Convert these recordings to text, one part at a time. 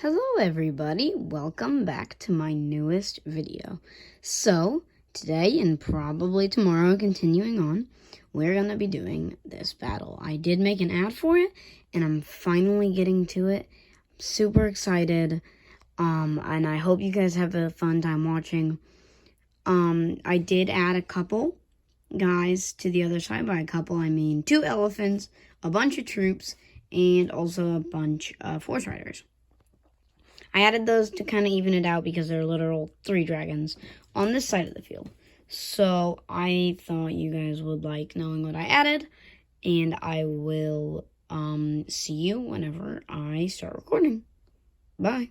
Hello everybody, welcome back to my newest video. So, today and probably tomorrow, continuing on, we're going to be doing this battle. I did make an ad for it, and I'm finally getting to it. I'm super excited, and I hope you guys have a fun time watching. I did add a couple guys to the other side. By a couple, I mean 2 elephants, a bunch of troops, and also a bunch of horse riders. I added those to kind of even it out because there are literal 3 dragons on this side of the field. So I thought you guys would like knowing what I added, and I will see you whenever I start recording. Bye.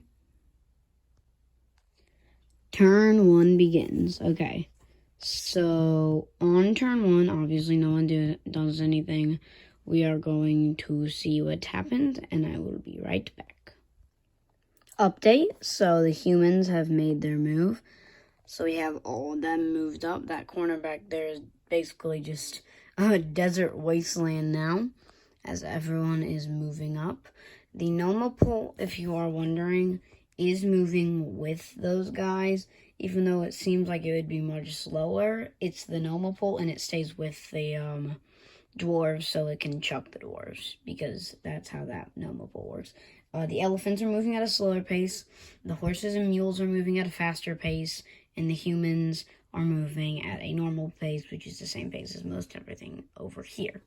Turn 1 begins. Okay. So on turn 1, obviously no one does anything. We are going to see what happened, and I will be right back. Update, so the humans have made their move. So we have all of them moved up. That corner back there is basically just a desert wasteland now, as everyone is moving up. The Nomopole, if you are wondering, is moving with those guys, even though it seems like it would be much slower. It's the Nomopole, and it stays with the dwarves so it can chuck the dwarves, because that's how that Nomopole works. The elephants are moving at a slower pace, the horses and mules are moving at a faster pace, and the humans are moving at a normal pace, which is the same pace as most everything over here.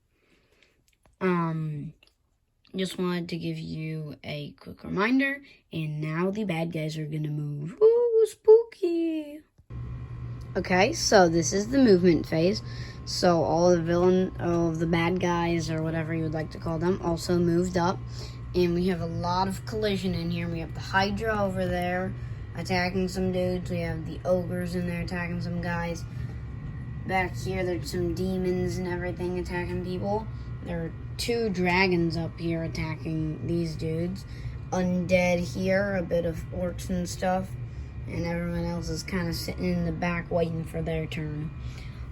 Just wanted to give you a quick reminder, and now the bad guys are gonna move. Ooh, spooky! Okay, so this is the movement phase. So all of the bad guys, or whatever you would like to call them, also moved up. And we have a lot of collision in here. We have the Hydra over there attacking some dudes. We have the ogres in there attacking some guys. Back here, there's some demons and everything attacking people. There are 2 dragons up here attacking these dudes. Undead here, a bit of orcs and stuff. And everyone else is kind of sitting in the back waiting for their turn.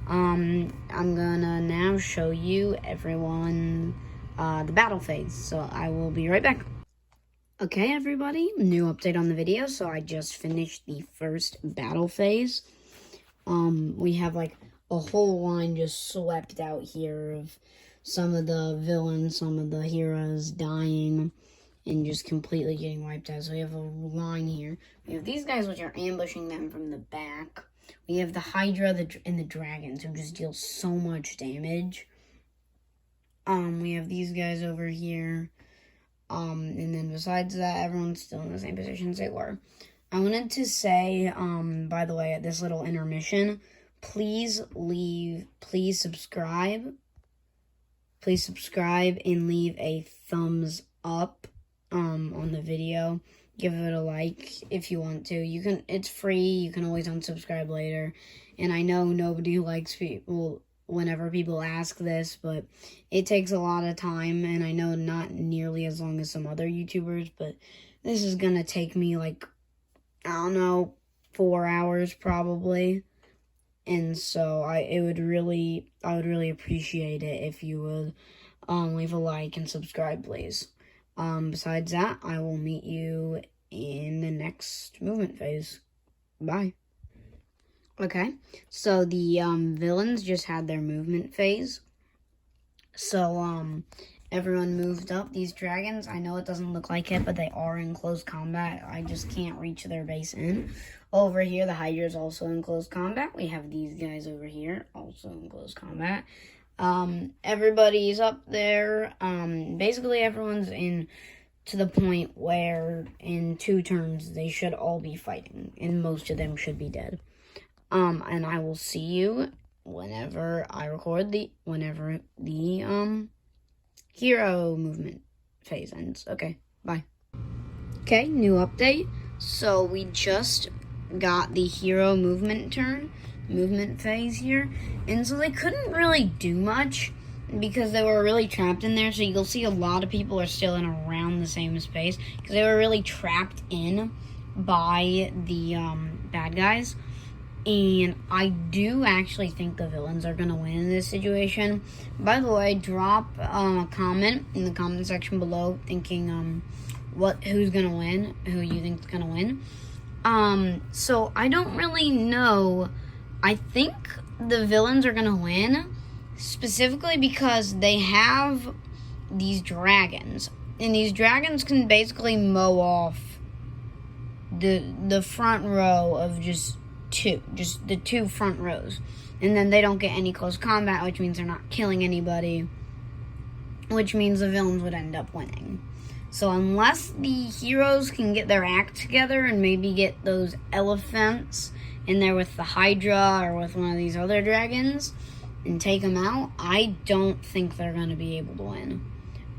I'm gonna now show you everyone the battle phase, so I will be right back. Okay, everybody, new update on the video. So I just finished the first battle phase. We have like a whole line just swept out here of some of the villains, some of the heroes dying and just completely getting wiped out. So we have a line here. We have these guys which are ambushing them from the back. We have the Hydra and the dragons who just deal so much damage. We have these guys over here. And then besides that, everyone's still in the same position as they were. I wanted to say, by the way, at this little intermission, please subscribe. Please subscribe and leave a thumbs up on the video. Give it a like if you want to. It's free. You can always unsubscribe later. And I know nobody likes people whenever people ask this, but it takes a lot of time, and I know not nearly as long as some other YouTubers, but this is gonna take me like, I don't know, 4 hours probably. And so I would really appreciate it if you would leave a like and subscribe, please. Besides that, I will meet you in the next movement phase. Bye. Okay, so the villains just had their movement phase. So everyone moved up. These dragons, I know it doesn't look like it, but they are in close combat. I just can't reach their base in. Over here, the Hydra is also in close combat. We have these guys over here, also in close combat. Everybody's up there. Basically, everyone's in to the point where in 2 turns, they should all be fighting, and most of them should be dead. And I will see you whenever I record whenever the hero movement phase ends. Okay, bye. Okay, new update. So we just got the hero movement phase here, and so they couldn't really do much because they were really trapped in there. So you'll see a lot of people are still in around the same space because they were really trapped in by the bad guys. And I do actually think the villains are going to win in this situation. By the way, drop a comment in the comment section below thinking who's gonna win, who you think's gonna win. So I don't really know. I think the villains are gonna win, specifically because they have these dragons, and these dragons can basically mow off the front row of just the two front rows, and then they don't get any close combat, which means they're not killing anybody, which means the villains would end up winning. So unless the heroes can get their act together and maybe get those elephants in there with the Hydra or with one of these other dragons and take them out, I don't think they're going to be able to win.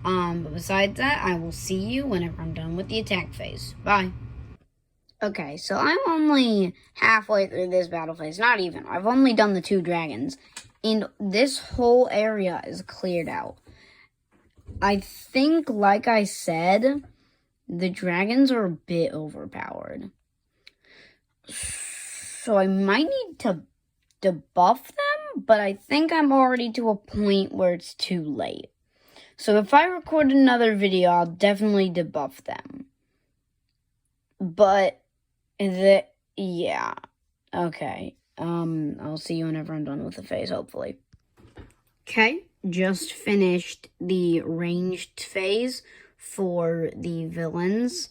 But besides that, I will see you whenever I'm done with the attack phase. Bye. Okay, so I'm only halfway through this battle phase. Not even. I've only done the 2 dragons. And this whole area is cleared out. I think, like I said, the dragons are a bit overpowered. So I might need to debuff them, but I think I'm already to a point where it's too late. So if I record another video, I'll definitely debuff them. But, yeah. Okay. I'll see you whenever I'm done with the phase, hopefully. Okay, just finished the ranged phase for the villains.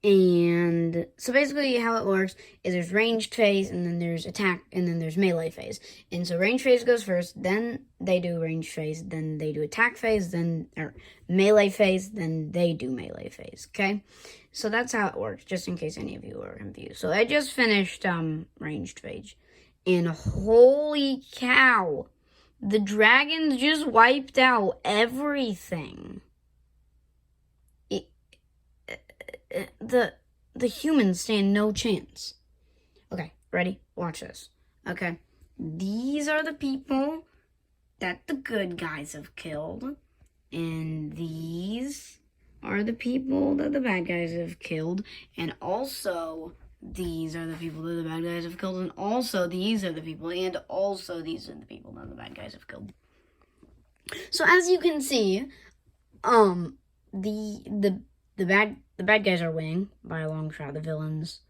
And so basically how it works is there's ranged phase, and then there's attack, and then there's melee phase. And so ranged phase goes first, then they do ranged phase, then they do attack phase, then melee phase, then they do melee phase, okay? So that's how it works, just in case any of you are confused. So I just finished ranged phase, and holy cow, the dragons just wiped out everything. The humans stand no chance. Okay, ready? Watch this. Okay, these are the people that the good guys have killed, and these are the people that the bad guys have killed, and also these are the people that the bad guys have killed, and also these are the people, and also these are the people that the bad guys have killed. So as you can see, the bad guys are winning by a long shot, the villains.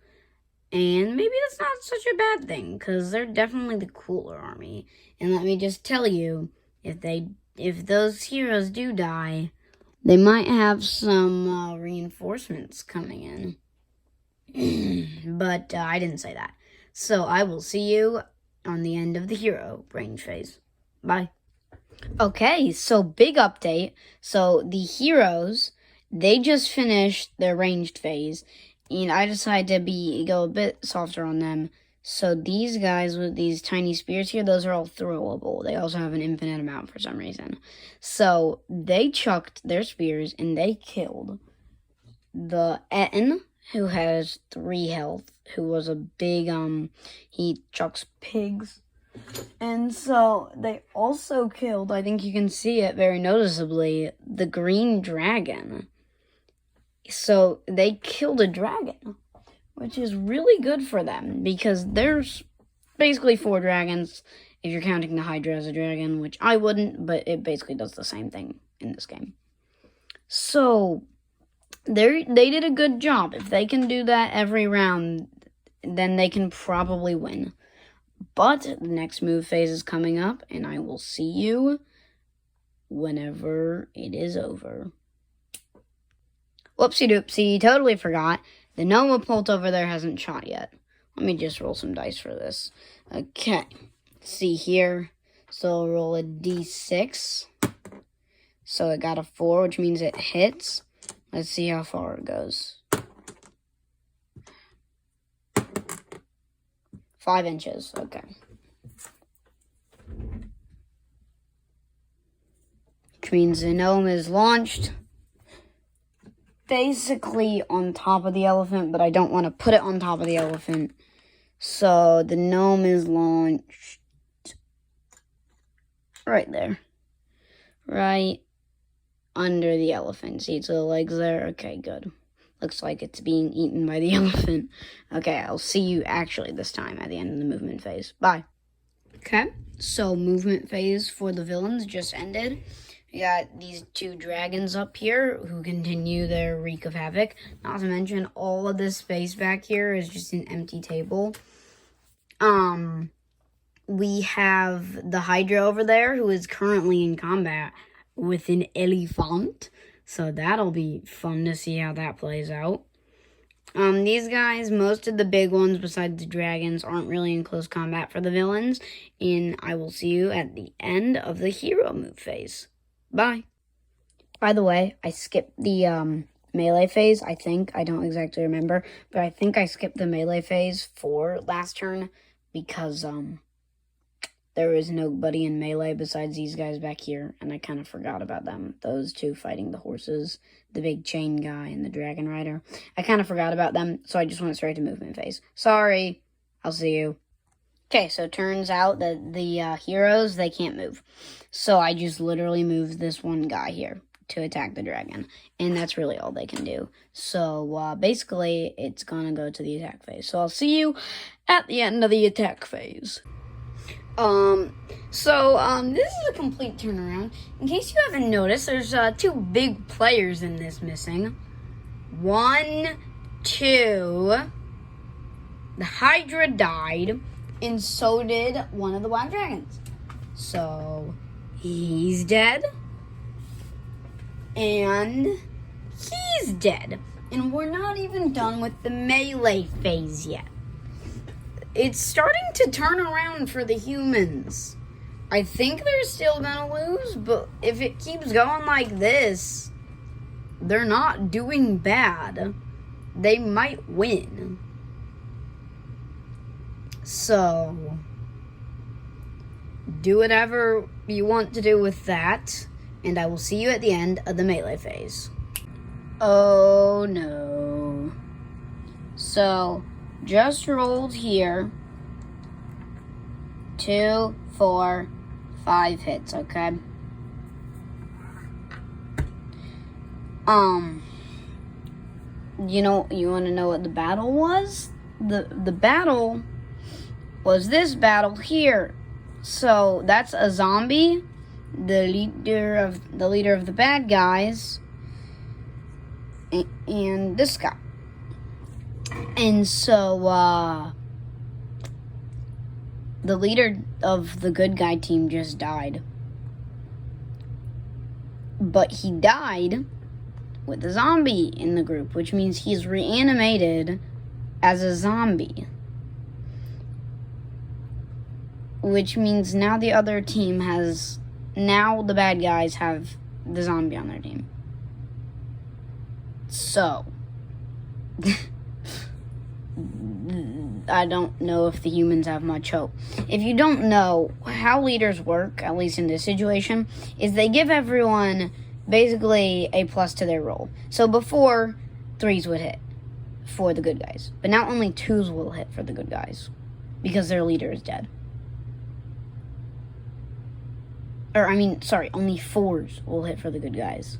And maybe that's not such a bad thing, because they're definitely the cooler army. And let me just tell you, if those heroes do die, they might have some reinforcements coming in. But I didn't say that. So I will see you on the end of the hero range phase. Bye. Okay, so big update. So the heroes, they just finished their ranged phase, and I decided to go a bit softer on them. So these guys with these tiny spears here, those are all throwable. They also have an infinite amount for some reason. So they chucked their spears, and they killed the Etten, who has 3 health, who was a big, he chucks pigs. And so they also killed, I think you can see it very noticeably, the green dragon. So they killed a dragon, which is really good for them, because there's basically 4 dragons, if you're counting the Hydra as a dragon, which I wouldn't, but it basically does the same thing in this game. So they did a good job. If they can do that every round, then they can probably win. But the next move phase is coming up, and I will see you whenever it is over. Whoopsie doopsie, totally forgot. The Gnome-a-Pult over there hasn't shot yet. Let me just roll some dice for this. Okay, let's see here. So I'll roll a d6. So it got a 4, which means it hits. Let's see how far it goes. 5 inches, okay. Which means the gnome is launched basically on top of the elephant, but I don't want to put it on top of the elephant. So the gnome is launched right there. Right under the elephant. See the legs there? Okay, good. Looks like it's being eaten by the elephant. Okay, I'll see you actually this time at the end of the movement phase. Bye. Okay, so movement phase for the villains just ended. We got these two dragons up here who continue their wreak of havoc. Not to mention, all of this space back here is just an empty table. We have the Hydra over there who is currently in combat with an elephant. So that'll be fun to see how that plays out. These guys, most of the big ones besides the dragons, aren't really in close combat for the villains. And I will see you at the end of the hero move phase. Bye. By the way, I skipped the melee phase, I think. I don't exactly remember. But I think I skipped the melee phase for last turn because there is nobody in melee besides these guys back here. And I kind of forgot about them. Those two fighting the horses. The big chain guy and the dragon rider. I kind of forgot about them, so I just went straight to movement phase. Sorry. I'll see you. Okay, so it turns out that the heroes, they can't move. So I just literally moved this one guy here to attack the dragon. And that's really all they can do. So basically, it's going to go to the attack phase. So I'll see you at the end of the attack phase. This is a complete turnaround. In case you haven't noticed, there's two big players in this missing. 1, 2. The Hydra died, and so did one of the Black Dragons. So, he's dead. And he's dead. And we're not even done with the melee phase yet. It's starting to turn around for the humans. I think they're still gonna lose, but if it keeps going like this, they're not doing bad. They might win. So, do whatever you want to do with that, and I will see you at the end of the melee phase. Oh no. So, just rolled here. 2, 4, 5 hits, okay? You want to know what the battle was? The battle was this battle here. So, that's a zombie, the leader of the bad guys, and this guy. And so, the leader of the good guy team just died. But he died with a zombie in the group, which means he's reanimated as a zombie. Which means now the other team now the bad guys have the zombie on their team. So, I don't know if the humans have much hope. If you don't know how leaders work, at least in this situation, is they give everyone basically a plus to their roll. So before, 3s would hit for the good guys. But now only 2s will hit for the good guys because their leader is dead. Only 4s will hit for the good guys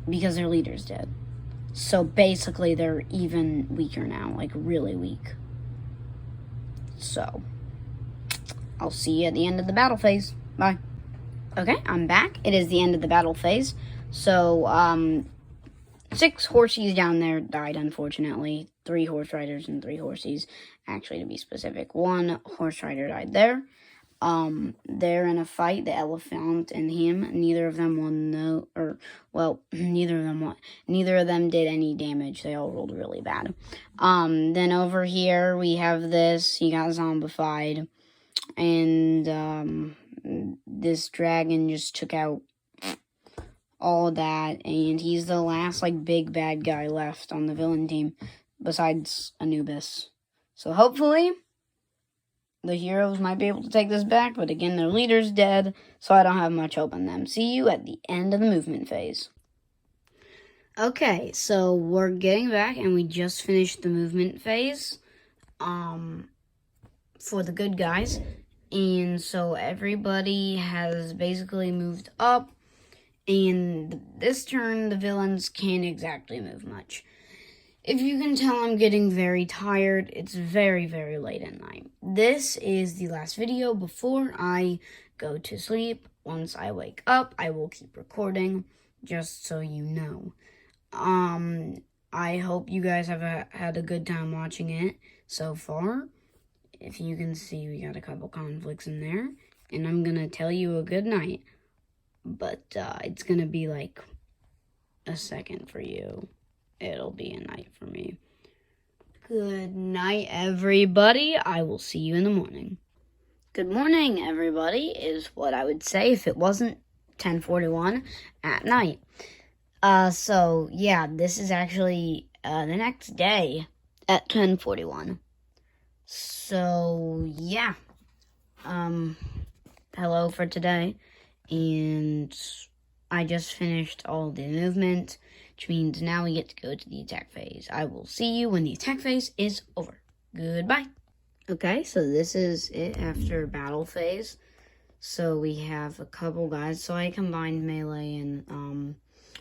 because their leader is dead. So basically, they're even weaker now, like really weak. So, I'll see you at the end of the battle phase. Bye. Okay, I'm back. It is the end of the battle phase. So, 6 horsies down there died, unfortunately. 3 horse riders and 3 horsies, actually, to be specific. 1 horse rider died there. They're in a fight, the elephant and him. Neither of them won neither of them did any damage. They all rolled really bad. Then over here we have this. He got zombified. And, this dragon just took out all that. And he's the last, big bad guy left on the villain team, besides Anubis. So hopefully the heroes might be able to take this back, but again, their leader's dead, so I don't have much hope on them. See you at the end of the movement phase. Okay, so we're getting back, and we just finished the movement phase for the good guys. And so everybody has basically moved up, and this turn, the villains can't exactly move much. If you can tell, I'm getting very tired. It's very, very late at night. This is the last video before I go to sleep. once I wake up, I will keep recording, just so you know. I hope you guys have had a good time watching it so far. If you can see, we got a couple conflicts in there. And I'm gonna tell you a good night. But it's gonna be like a second for you. It'll be a night for me. Good night, everybody. I will see you in the morning. Good morning, everybody, is what I would say if it wasn't 10:41 at night. So, yeah, this is actually the next day at 10:41. So, yeah. Hello for today. And I just finished all the movement, which means now we get to go to the attack phase. I will see you when the attack phase is over. Goodbye. Okay, so this is it after battle phase. So we have a couple guys. So I combined melee and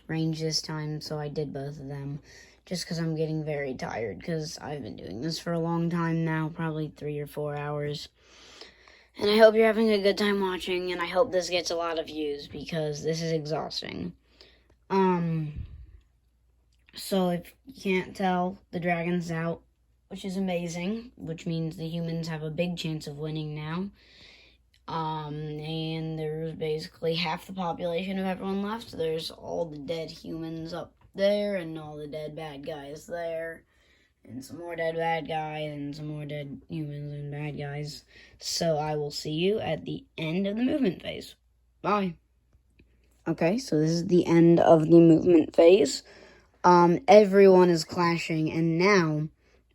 range this time, so I did both of them. Just because I'm getting very tired, because I've been doing this for a long time now, probably 3 or 4 hours. And I hope you're having a good time watching, and I hope this gets a lot of views, because this is exhausting. So if you can't tell, the dragon's out, which is amazing, which means the humans have a big chance of winning now. And there's basically half the population of everyone left. There's all the dead humans up there, and all the dead bad guys there, and some more dead bad guys, and some more dead humans and bad guys. So I will see you at the end of the movement phase. Bye. Okay, so this is the end of the movement phase. Everyone is clashing, and now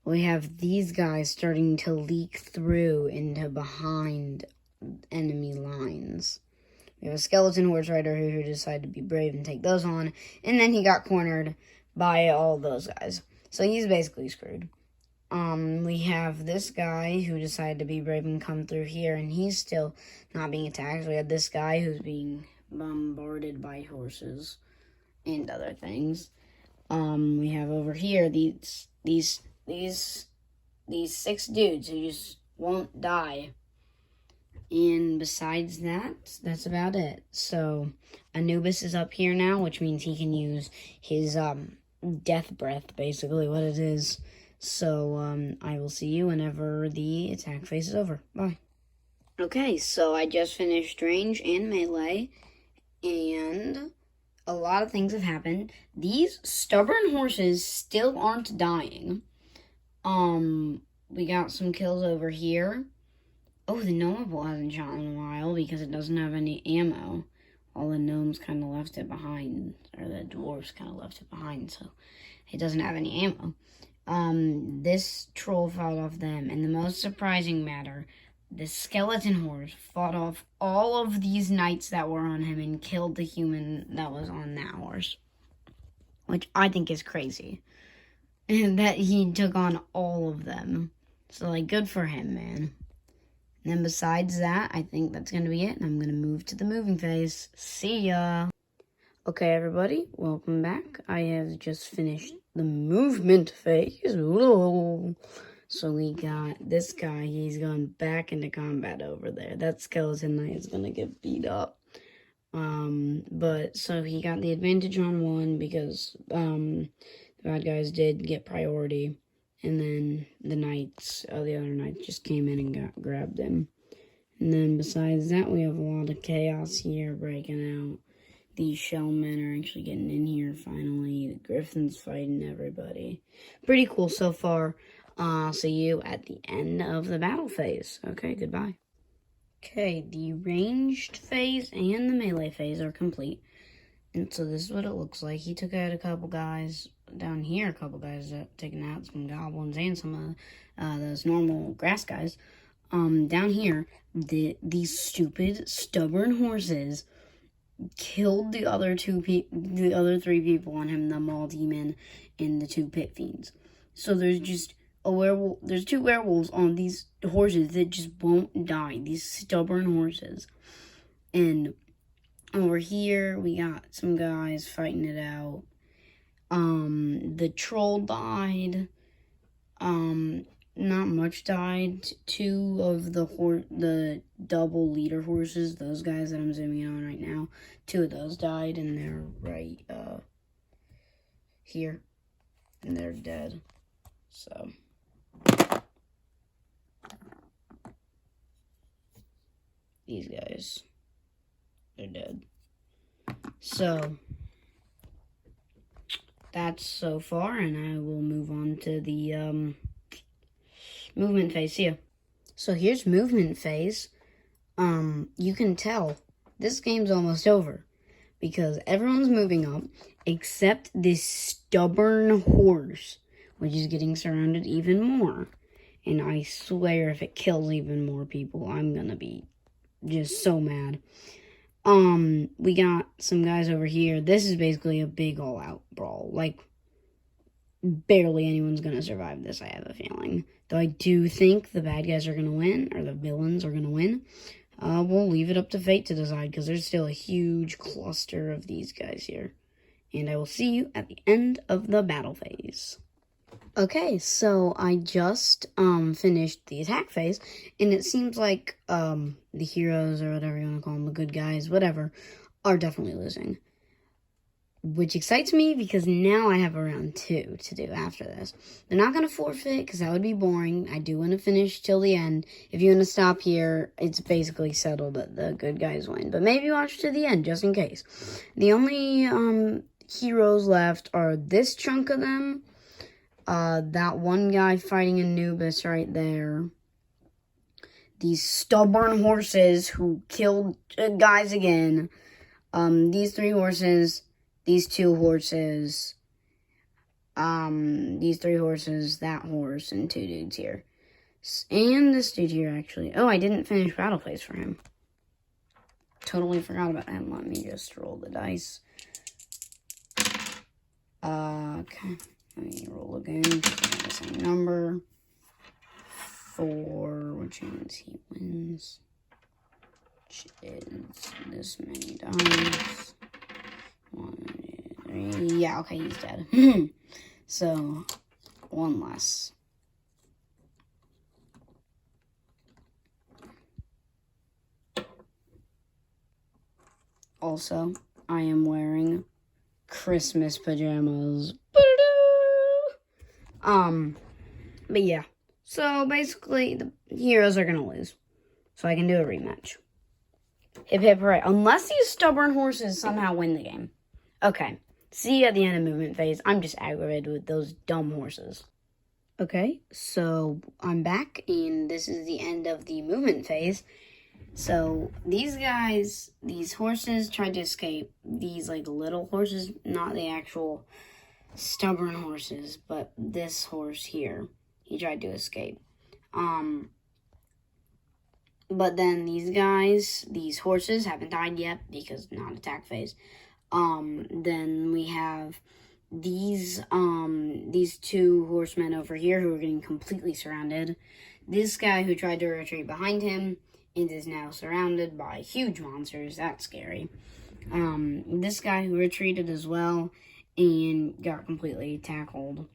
we have these guys starting to leak through into behind enemy lines. We have a skeleton horse rider who decided to be brave and take those on, and then he got cornered by all those guys. So he's basically screwed. We have this guy who decided to be brave and come through here, and he's still not being attacked. We have this guy who's being bombarded by horses and other things. We have over here these 6 dudes who just won't die. And besides that, that's about it. So Anubis is up here now, which means he can use his death breath, basically what it is. So I will see you whenever the attack phase is over. Bye. Okay, so I just finished range and melee, and a lot of things have happened. These stubborn horses still aren't dying. We got some kills over here. Oh, the Gnomable hasn't shot in a while because it doesn't have any ammo. All the gnomes kind of left it behind, or the dwarves kind of left it behind, so it doesn't have any ammo. This troll fought off them, and the most surprising matter, the skeleton horse fought off all of these knights that were on him and killed the human that was on that horse, which I think is crazy. And that he took on all of them. So, like, good for him, man. And then besides that, I think that's going to be it. And I'm going to move to the moving phase. See ya. Okay, everybody. Welcome back. I have just finished the movement phase. Whoa. So we got this guy. He's gone back into combat over there. That skeleton knight is going to get beat up. But so he got the advantage on one because the bad guys did get priority. And then the other knights just came in and grabbed him. And then besides that, we have a lot of chaos here breaking out. These shellmen are actually getting in here finally. The Griffin's fighting everybody. Pretty cool so far. I'll see you at the end of the battle phase. Okay, goodbye. Okay, the ranged phase and the melee phase are complete. And so this is what it looks like. He took out a couple guys. Down here, a couple guys taking out some goblins and some of those normal grass guys. Down here, these stupid, stubborn horses killed the other 3 people on him, the Maul Demon and the 2 Pit Fiends. So there's just a werewolf. There's 2 werewolves on these horses that just won't die. These stubborn horses. And over here, we got some guys fighting it out. The troll died. not much died. Two of the double leader horses, those guys that I'm zooming in on right now, two of those died, and they're right here, and they're dead. So these guys, they're dead. So that's so far, and I will move on to the movement phase. See ya. So here's movement phase. You can tell this game's almost over because everyone's moving up except this stubborn horse, which is getting surrounded even more. And I swear if it kills even more people, I'm gonna be just so mad. We got some guys over here. This is basically a big all-out brawl. Like, barely anyone's gonna survive this, I have a feeling. Though I do think the bad guys are gonna win, or the villains are gonna win. We'll leave it up to fate to decide, because there's still a huge cluster of these guys here. And I will see you at the end of the battle phase. Okay, so I just finished the attack phase, and it seems like the heroes, or whatever you want to call them, the good guys, whatever, are definitely losing. Which excites me, because now I have a round 2 to do after this. They're not going to forfeit, because that would be boring. I do want to finish till the end. If you want to stop here, it's basically settled that the good guys win. But maybe watch to the end, just in case. The only heroes left are this chunk of them. That one guy fighting Anubis right there. These stubborn horses who killed guys again. These 3 horses, these 2 horses, these 3 horses, that horse, and 2 dudes here. And this dude here, actually. Oh, I didn't finish battle phase for him. Totally forgot about him. Let me just roll the dice. Okay. Let me roll again. The same number. 4, which means he wins. Which is this many dice. 1, 2, 3. Yeah, okay, he's dead. So, 1 less. Also, I am wearing Christmas pajamas. But yeah. So basically, the heroes are gonna lose. So I can do a rematch. Hip hip hooray. Unless these stubborn horses somehow win the game. Okay. See you at the end of movement phase. I'm just aggravated with those dumb horses. Okay, so I'm back, and this is the end of the movement phase. So these guys, these horses tried to escape. These like little horses, not the actual stubborn horses, but this horse here, he tried to escape. But then these guys, these horses haven't died yet because not attack phase. Then we have these 2 horsemen over here who are getting completely surrounded. This guy who tried to retreat behind him and is now surrounded by huge monsters. That's scary. This guy who retreated as well and got completely tackled.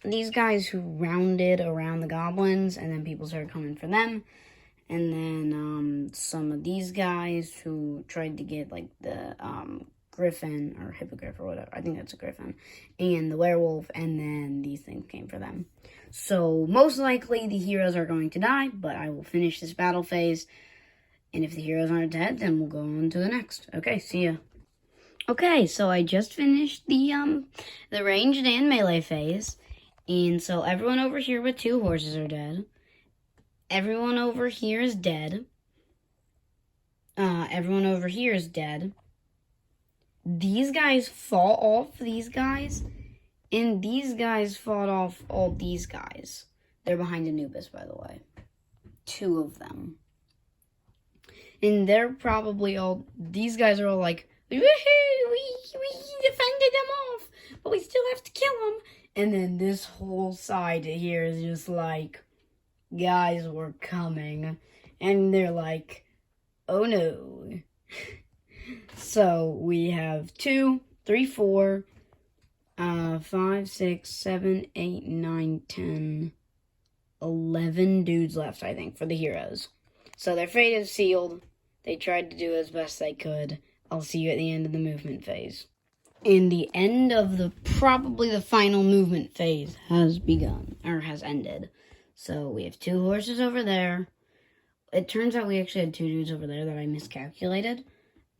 These guys who rounded around the goblins, and then people started coming for them. And then some of these guys who tried to get like the griffin or hippogriff or whatever. I think that's a griffin. And the werewolf, and then these things came for them. So most likely the heroes are going to die, but I will finish this battle phase. And if the heroes aren't dead, then we'll go on to the next. Okay, see ya. Okay, so I just finished the ranged and melee phase. And so everyone over here with 2 horses are dead. Everyone over here is dead. Everyone over here is dead. These guys fought off these guys. And these guys fought off all these guys. They're behind Anubis, by the way. 2 of them. And they're probably all... These guys are all like, we defended them off, but we still have to kill them. And then this whole side here is just like, guys, we're coming. And they're like, oh no. So we have 2, 3, 4, 5, 6, 7, 8, 9, 10. 11 dudes left, I think, for the heroes. So their fate is sealed. They tried to do as best they could. I'll see you at the end of the movement phase. And the end of probably the final movement phase has begun, or has ended. So we have 2 horses over there. It turns out we actually had 2 dudes over there that I miscalculated.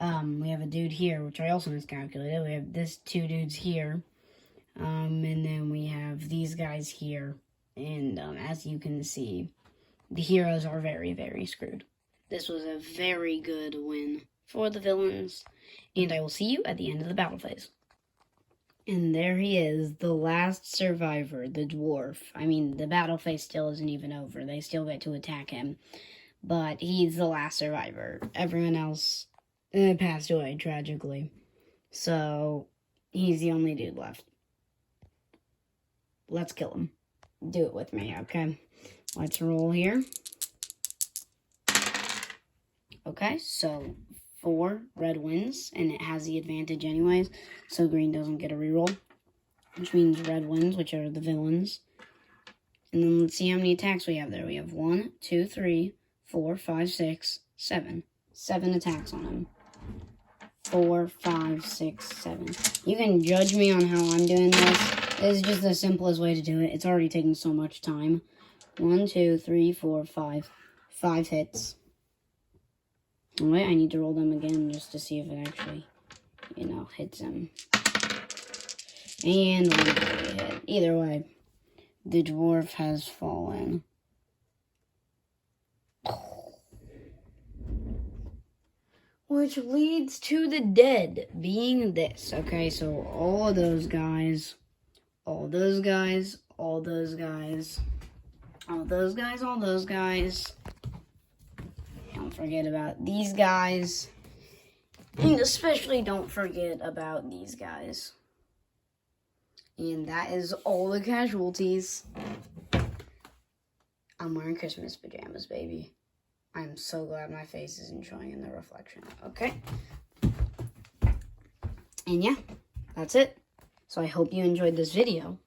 We have a dude here, which I also miscalculated. We have 2 dudes here. And then we have these guys here. And as you can see, the heroes are very, very screwed. This was a very good win for the villains. And I will see you at the end of the battle phase. And there he is, the last survivor, the dwarf. I mean, the battle phase still isn't even over. They still get to attack him. But he's the last survivor. Everyone else passed away, tragically. So, he's the only dude left. Let's kill him. Do it with me, okay? Let's roll here. Okay, so 4 red wins, and it has the advantage anyways, so green doesn't get a reroll, which means red wins, which are the villains. And then let's see how many attacks we have there. We have 1, 2, 3, 4, 5, 6, 7. 7 attacks on him. 4, 5, 6, 7. You can judge me on how I'm doing this. This is just the simplest way to do it. It's already taking so much time. 1, 2, 3, 4, 5. 5 hits. Alright, I need to roll them again just to see if it actually, hits him. And 1 hit. Either way, the dwarf has fallen. Which leads to the dead being this. Okay, so all those guys, all those guys, all those guys, all those guys, all those guys. Don't forget about these guys. And especially don't forget about these guys. And that is all the casualties. I'm wearing Christmas pajamas, baby. I'm so glad my face isn't showing in the reflection. Okay. And yeah, that's it. So I hope you enjoyed this video.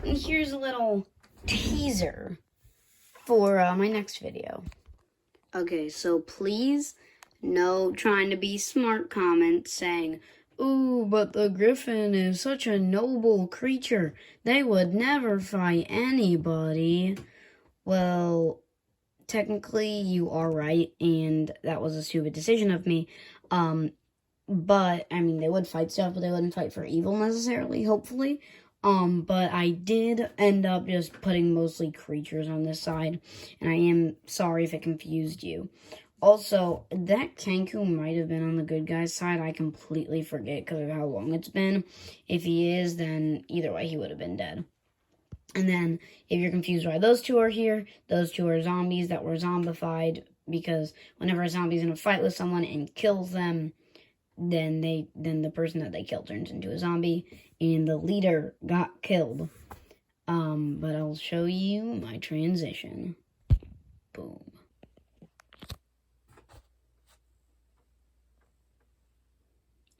And here's a little teaser for my next video. Okay, so please, no trying to be smart comments saying, "Ooh, but the griffin is such a noble creature. They would never fight anybody." Well, technically you are right, and that was a stupid decision of me. But, I mean, they would fight stuff, but they wouldn't fight for evil necessarily, hopefully. But I did end up just putting mostly creatures on this side, and I am sorry if it confused you. Also, that Kenku might have been on the good guy's side. I completely forget because of how long it's been. If he is, then either way, he would have been dead. And then, if you're confused why those 2 are here, those 2 are zombies that were zombified, because whenever a zombie's in a fight with someone and kills them, then the person that they killed turns into a zombie, and the leader got killed. But I'll show you my transition. Boom.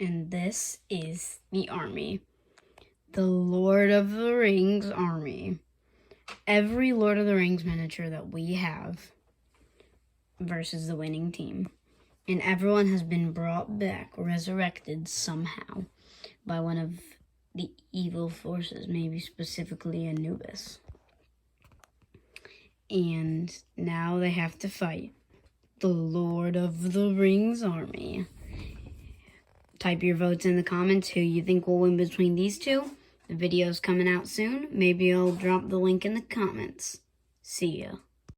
And this is the army. The Lord of the Rings army. Every Lord of the Rings miniature that we have versus the winning team. And everyone has been brought back, resurrected somehow by one of the evil forces, maybe specifically Anubis. And now they have to fight the Lord of the Rings army. Type your votes in the comments who you think will win between these 2. The video's coming out soon. Maybe I'll drop the link in the comments. See ya.